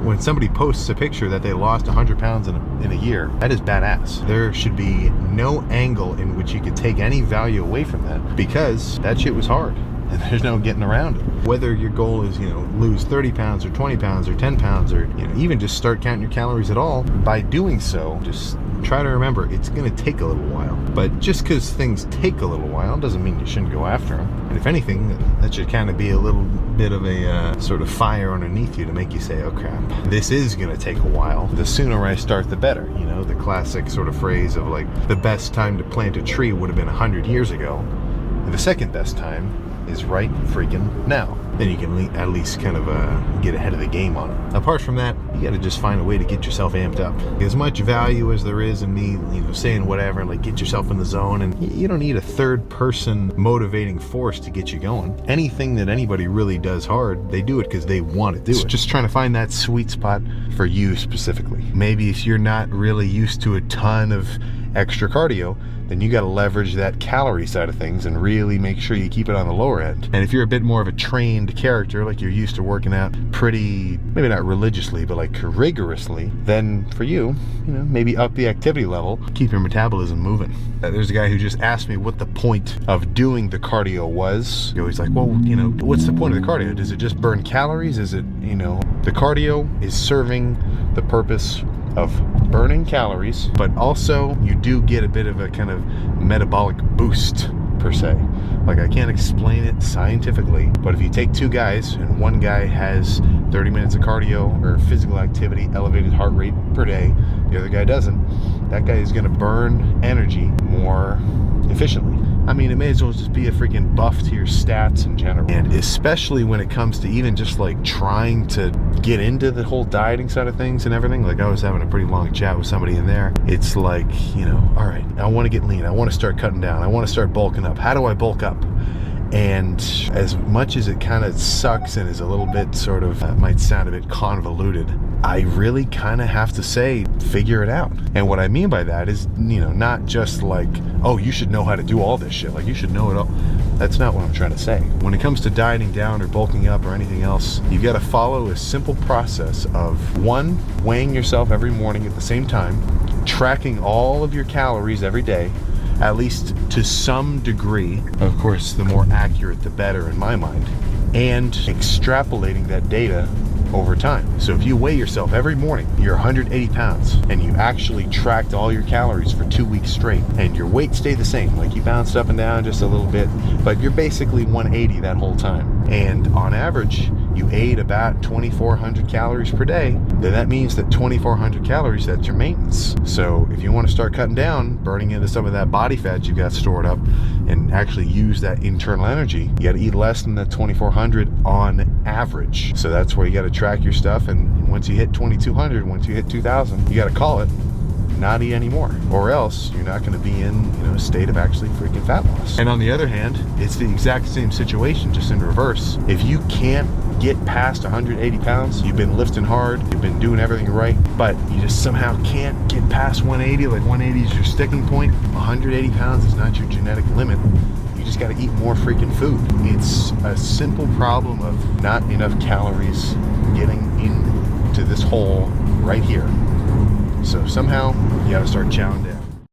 when somebody posts a picture that they lost 100 pounds in a year, that is badass. There should be no angle in which you could take any value away from that, because that shit was hard. And there's no getting around it. Whether your goal is, lose 30 pounds or 20 pounds or 10 pounds, or, even just start counting your calories at all, by doing so, just try to remember it's going to take a little while. But just because things take a little while doesn't mean you shouldn't go after them. And if anything, that should kind of be a little bit of a sort of fire underneath you to make you say, oh crap, this is going to take a while. The sooner I start, the better. The classic sort of phrase of like, the best time to plant a tree would have been 100 years ago. And the second best time is right freaking now. Then you can at least kind of get ahead of the game on it. Apart from that, you got to just find a way to get yourself amped up. As much value as there is in me, saying whatever and like get yourself in the zone, and you don't need a third person motivating force to get you going. Anything that anybody really does hard, they do it because they want to do it. Just trying to find that sweet spot for you specifically. Maybe if you're not really used to a ton of extra cardio, then you got to leverage that calorie side of things and really make sure you keep it on the lower end. And if you're a bit more of a trained character, like you're used to working out pretty, maybe not religiously, but like rigorously, then for you, maybe up the activity level, keep your metabolism moving. There's a guy who just asked me what the point of doing the cardio was. He's like, well, what's the point of the cardio? Does it just burn calories? Is it, the cardio is serving the purpose of burning calories, but also you do get a bit of a kind of metabolic boost per se. Like, I can't explain it scientifically, but if you take two guys and one guy has 30 minutes of cardio or physical activity, elevated heart rate per day, the other guy doesn't, that guy is going to burn energy more efficiently. I mean, it may as well just be a freaking buff to your stats in general. And especially when it comes to even just like trying to get into the whole dieting side of things and everything. Like, I was having a pretty long chat with somebody in there. It's like, all right, I want to get lean. I want to start cutting down. I want to start bulking up. How do I bulk up? And as much as it kind of sucks and is a little bit sort of, might sound a bit convoluted, I really kind of have to say, figure it out. And what I mean by that is, not just like, oh, you should know how to do all this shit. Like, you should know it all. That's not what I'm trying to say. When it comes to dieting down or bulking up or anything else, you've got to follow a simple process of, one, weighing yourself every morning at the same time, tracking all of your calories every day, at least to some degree. Of course, the more accurate, the better in my mind. And extrapolating that data over time. So if you weigh yourself every morning, you're 180 pounds, and you actually tracked all your calories for 2 weeks straight, and your weight stayed the same, like you bounced up and down just a little bit, but you're basically 180 that whole time. And on average, you ate about 2,400 calories per day, then that means that 2,400 calories, that's your maintenance. So if you want to start cutting down, burning into some of that body fat you got stored up, and actually use that internal energy, you got to eat less than that 2,400 on average. So that's where you got to track your stuff, and once you hit 2,200, once you hit 2,000, you got to call it, not eat anymore, or else you're not going to be in a state of actually freaking fat loss. And on the other hand, it's the exact same situation, just in reverse. If you can't get past 180 pounds, you've been lifting hard, you've been doing everything right, but you just somehow can't get past 180, like 180 is your sticking point, 180 pounds is not your genetic limit. You just got to eat more freaking food. It's a simple problem of not enough calories getting into this hole right here. So somehow you got to start chowing down.